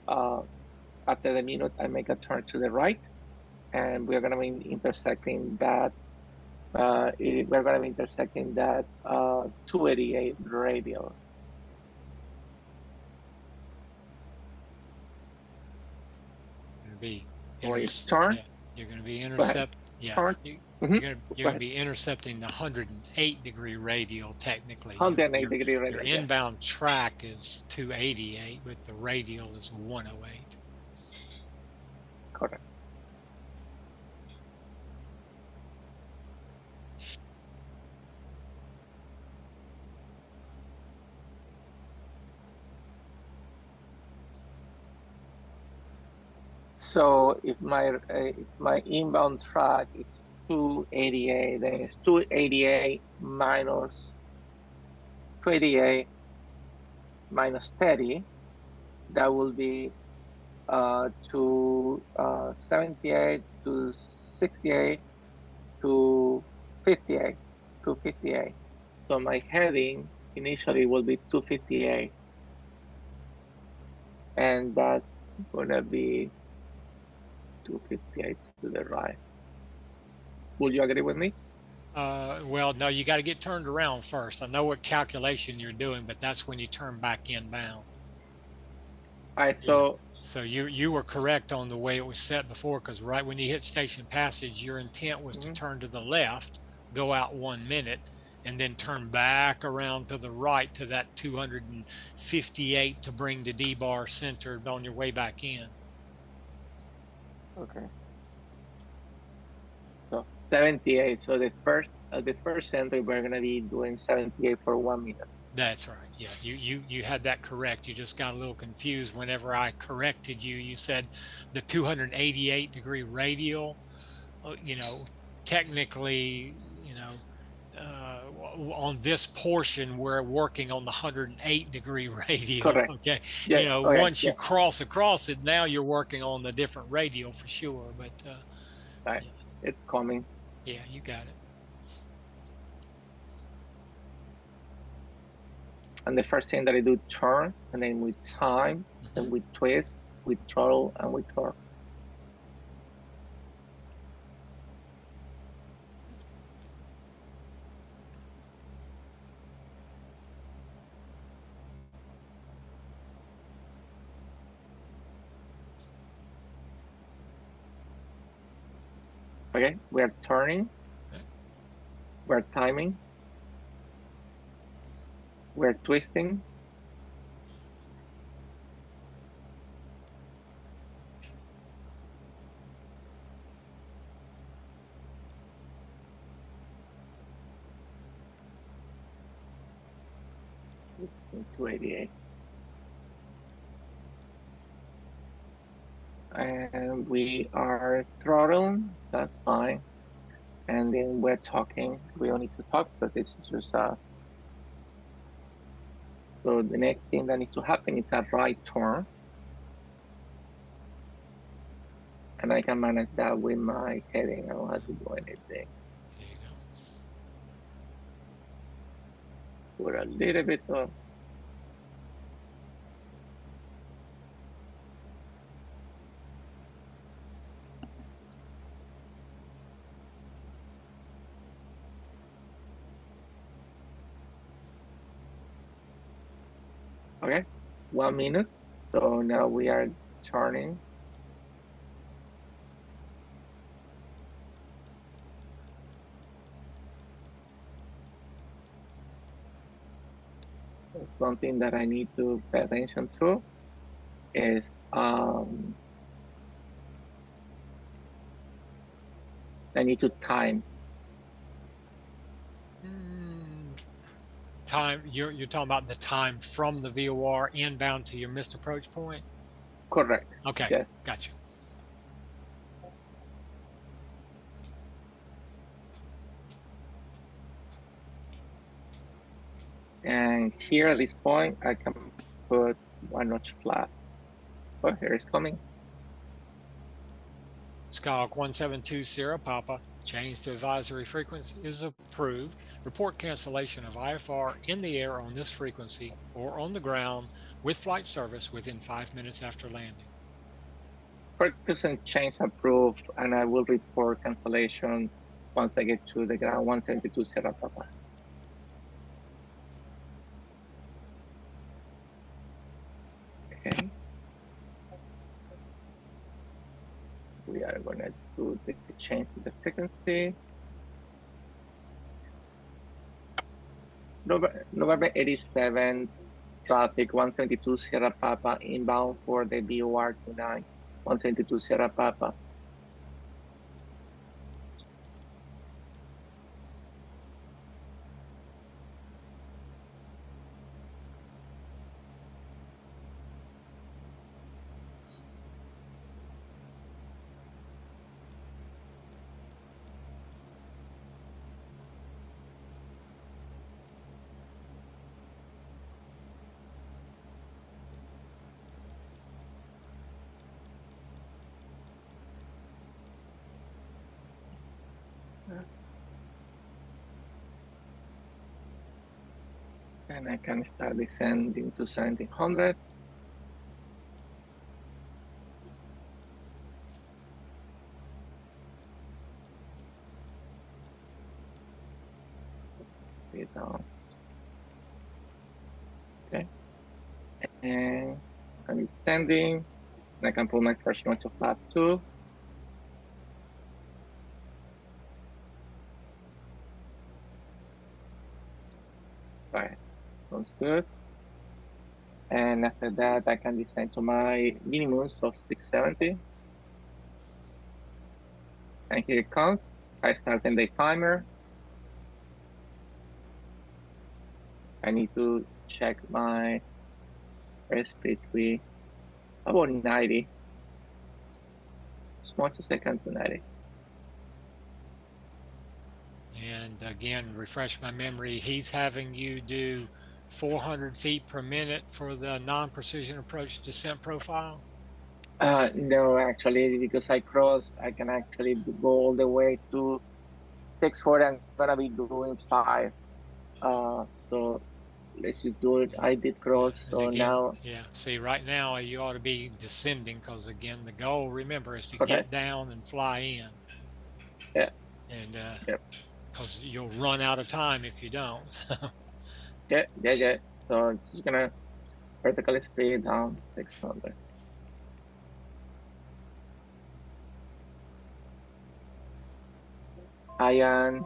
after the minute, I make a turn to the right, and we're going to be intersecting that. We're going to be intersecting that 288 radial. Turn. Yeah, you're going to be intercepting. Yeah, you're going to be intercepting the 108-degree radial. Technically, 108-degree radial. Your inbound track is 288, but the radial is 108. Correct. So if my inbound track is 288, then it's 288 minus 288 minus 30. That will be to 78 to 68 to 58 to 58. So my heading initially will be 258, and that's gonna be 258 to the right. Will you agree with me? Well, no, you got to get turned around first. I know what calculation you're doing, but that's when you turn back inbound. All right, You know, so so you were correct on the way it was set before, because right when you hit station passage, your intent was to turn to the left, go out 1 minute, and then turn back around to the right to that 258 to bring the D bar centered on your way back in. okay, so 78. So the first entry we're gonna be doing 78 for 1 minute. That's right. Yeah, you had that correct. You just got a little confused whenever I corrected you. You said the 288-degree radial. You know, technically, on this portion, we're working on the 108-degree radial. Correct. Okay, Yeah. Okay. once you Yeah. cross across it, now you're working on the different radial for sure. But All right. yeah, It's coming. yeah, you got it. And the first thing that I do, turn, and then we time, then we twist, we throttle, and we torque. Okay, we are turning, we're timing, we're twisting, it's 288. And we are throttling, that's fine. And then we're talking. We don't need to talk, but this is just so the next thing that needs to happen is a right turn. And I can manage that with my heading. I don't have to do anything. There you go. Put a little bit of okay, 1 minute. So now we are turning. Something that I need to pay attention to is I need to time. Time, you're talking about the time from the VOR inbound to your missed approach point? Correct. Okay, Yes. got you. And here at this point, I can put 1 notch flat. Oh, here it's coming. Skyhawk 1720 Sierra Papa, change to advisory frequency is approved. Report cancellation of IFR in the air on this frequency or on the ground with flight service within 5 minutes after landing. Frequency change approved, and I will report cancellation once I get to the ground 172 Sierra Papa. Okay. We are going to do the change to the frequency. November 87 traffic 172 Sierra Papa inbound for the VOR tonight. 172 Sierra Papa. And I can start descending to 1700. Speed down. Okay. And I'm descending. And I can put my first launch of lap 2. Right. Sounds good. And after that, I can descend to my minimums of 670. And here it comes. I start in the timer. I need to check my airspeed with about 90. As much as I can to 90. And again, refresh my memory, he's having you do 400 feet per minute for the non-precision approach descent profile? No, actually, because I crossed, I can actually go all the way to 640. I'm gonna be doing 5. So let's just do it. I did Yeah, cross, and so again, now. yeah, see, right now you ought to be descending because again, the goal, remember, is to Okay. get down and fly in. Yeah. And Yep. because you'll run out of time if you don't. Yeah. So it's just gonna vertical speed down 600. Ion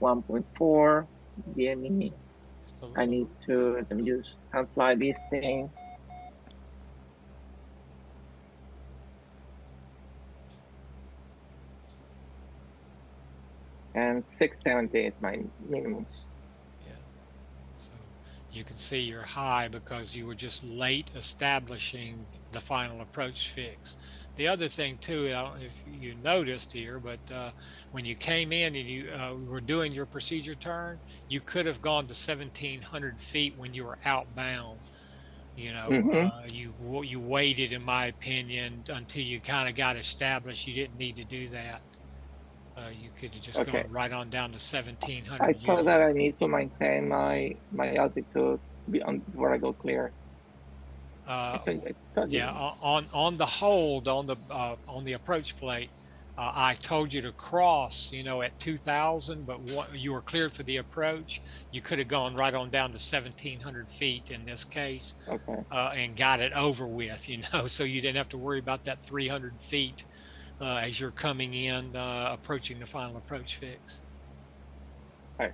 1.4 DME. I need to let me just apply this thing. And 670 is my minimums. Yeah. So you can see you're high because you were just late establishing the final approach fix. The other thing too, I don't know if you noticed here, but when you came in and you were doing your procedure turn, you could have gone to 1700 feet when you were outbound. You know, you waited, in my opinion, until you kind of got established. You didn't need to do that. You could have just Okay. gone right on down to I 1700 thought that units. I need to maintain my altitude before I go clear. Uh, I thought yeah, you. on the hold on the approach plate, I told you to cross, you know, at 2000, but what, you were cleared for the approach. You could have gone right on down to 1700 feet in this case, Okay. and got it over with, you know, so you didn't have to worry about that 300 feet as you're coming in, approaching the final approach fix. All right.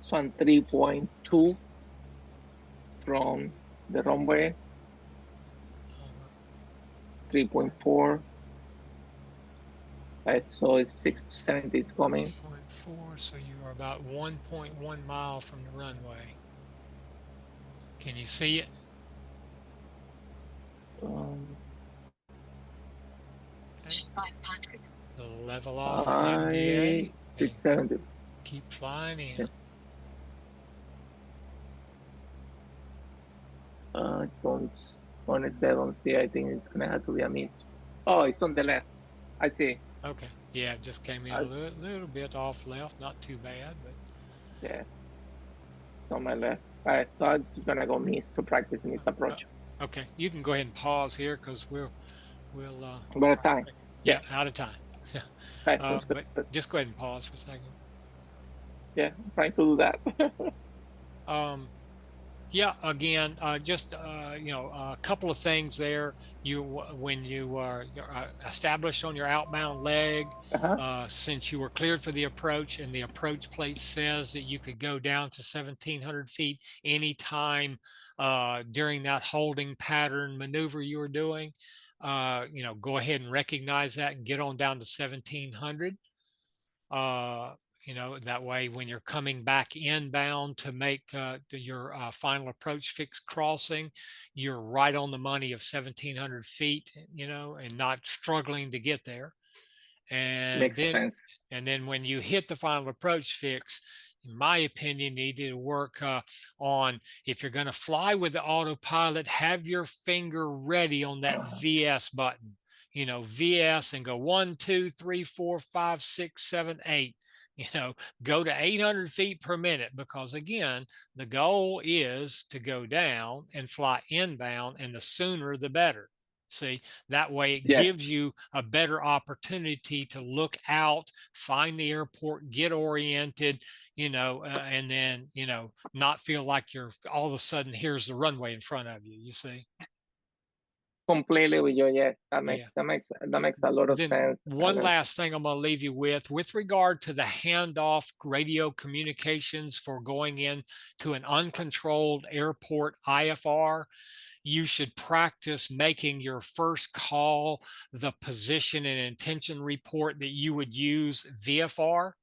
So I'm 3.2 from the runway, 3.4. So it's 670 is coming. 1.4, so you are about 1.1 mile from the runway. Can you see it? Okay. 500. Level off at MDA and 670. keep flying in. Yeah. Don't honestly, I don't see. I think it's gonna have to be a miss. Oh, it's on the left. I see. Okay. Yeah, it just came in a little bit off left, not too bad, but Yeah, it's on my left. All right, so I'm just gonna go miss to practice in this approach. okay. You can go ahead and pause here because we'll By the time. yeah, Yeah. out of time. All right, sounds good. But just go ahead and pause for a second. Yeah, I'm trying to do that. Yeah, again, just you know, a couple of things there. When you are established on your outbound leg, since you were cleared for the approach, and the approach plate says that you could go down to 1700 feet anytime during that holding pattern maneuver you were doing. You know, go ahead and recognize that and get on down to 1700. Uh, you know, that way when you're coming back inbound to make your final approach fix crossing, you're right on the money of 1700 feet, you know, and not struggling to get there. And Makes then sense. when you hit the final approach fix, in my opinion, you need to work on, if you're going to fly with the autopilot, have your finger ready on that VS button. You know, VS, and go 1, 2, 3, 4, 5, 6, 7, 8. go to 800 feet per minute, because again, the goal is to go down and fly inbound, and the sooner the better. See, that way it Yes. gives you a better opportunity to look out, find the airport, get oriented, and then, not feel like you're all of a sudden, here's the runway in front of you, you see? Completely with you. Yes, that Yeah. makes a lot of Then sense. one last thing I'm going to leave you with regard to the handoff radio communications for going in to an uncontrolled airport IFR, you should practice making your first call the position and intention report that you would use VFR.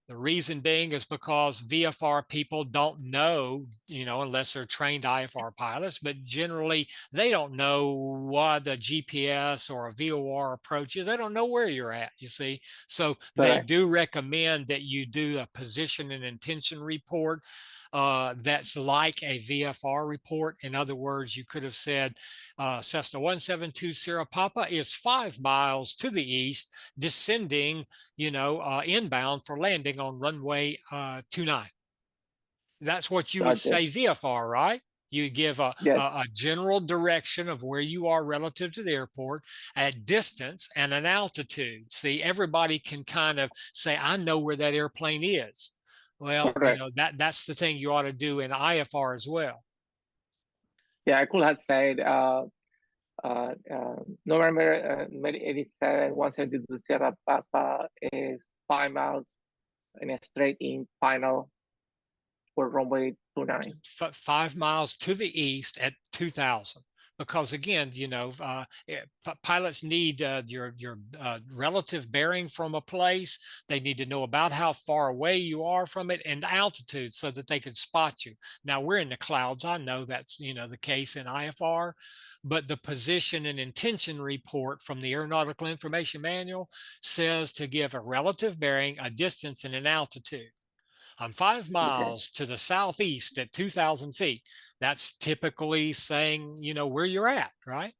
The reason being is because VFR people don't know, unless they're trained IFR pilots, but generally they don't know what a GPS or a VOR approach is. They don't know where you're at, you see. So they do recommend that you do a position and intention report that's like a VFR report. In other words, you could have said Cessna 172 Sierra Papa is 5 miles to the east, descending, inbound for landing on runway 29. That's what you would say VFR, right? You give a general direction of where you are relative to the airport, at distance and an altitude. See, everybody can kind of say, I know where that airplane is. Well, that's the thing you ought to do in IFR as well. Yeah, I could have said November 87, 172 Sierra Papa is 5 miles in a straight in final for runway 29. 5 miles to the east at 2000. Because again, pilots need your relative bearing from a place. They need to know about how far away you are from it and altitude so that they can spot you. Now we're in the clouds. I know that's, the case in IFR, but the position and intention report from the Aeronautical Information Manual says to give a relative bearing, a distance, and an altitude. I'm 5 miles to the southeast at 2,000 feet. That's typically saying, where you're at, right?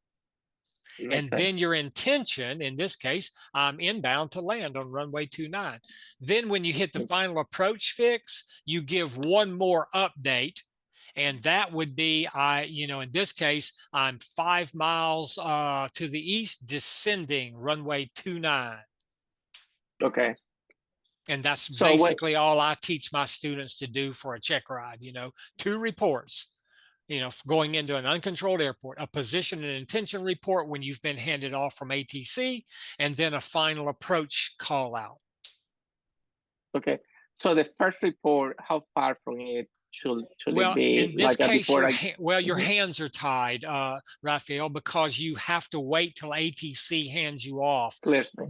And then your intention, in this case, I'm inbound to land on runway 29. Then when you hit the final approach fix, you give one more update. And that would be, in this case, I'm 5 miles to the east, descending runway 29. Okay. And that's basically all I teach my students to do for a check ride, 2 reports, going into an uncontrolled airport, a position and intention report when you've been handed off from ATC, and then a final approach call out. Okay. So the first report, how far from it should it be? In this case, your hands are tied, Raphael, because you have to wait till ATC hands you off.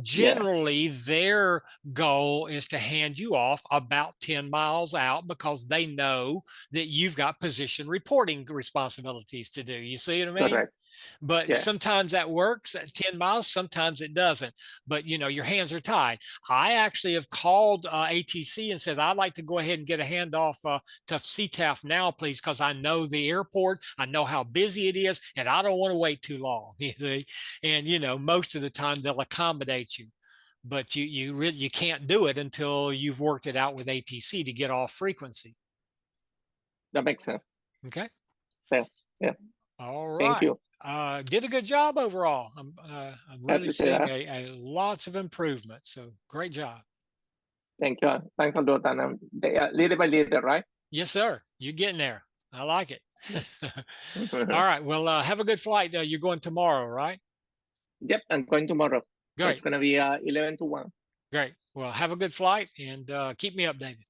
Generally, their goal is to hand you off about 10 miles out because they know that you've got position reporting responsibilities to do. You see what I mean? Correct. But sometimes that works at 10 miles, sometimes it doesn't. But, your hands are tied. I actually have called ATC and said, I'd like to go ahead and get a handoff to CTAF now, please, because I know the airport, I know how busy it is, and I don't want to wait too long. And, most of the time they'll accommodate you. But you can't do it until you've worked it out with ATC to get off frequency. That makes sense. Okay. Yeah. All right. Thank you. Did a good job overall. I'm really seeing a lots of improvement. So great job. Thank you. Thanks a lot. And little by little, right? Yes, sir. You're getting there. I like it. All right. Well, have a good flight. You're going tomorrow, right? Yep, I'm going tomorrow. Great. It's going to be 11 to 1. Great. Well, have a good flight and keep me updated.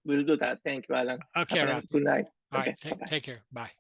We'll do that. Thank you, Alan. Okay, Good night. All right. Take care. Bye.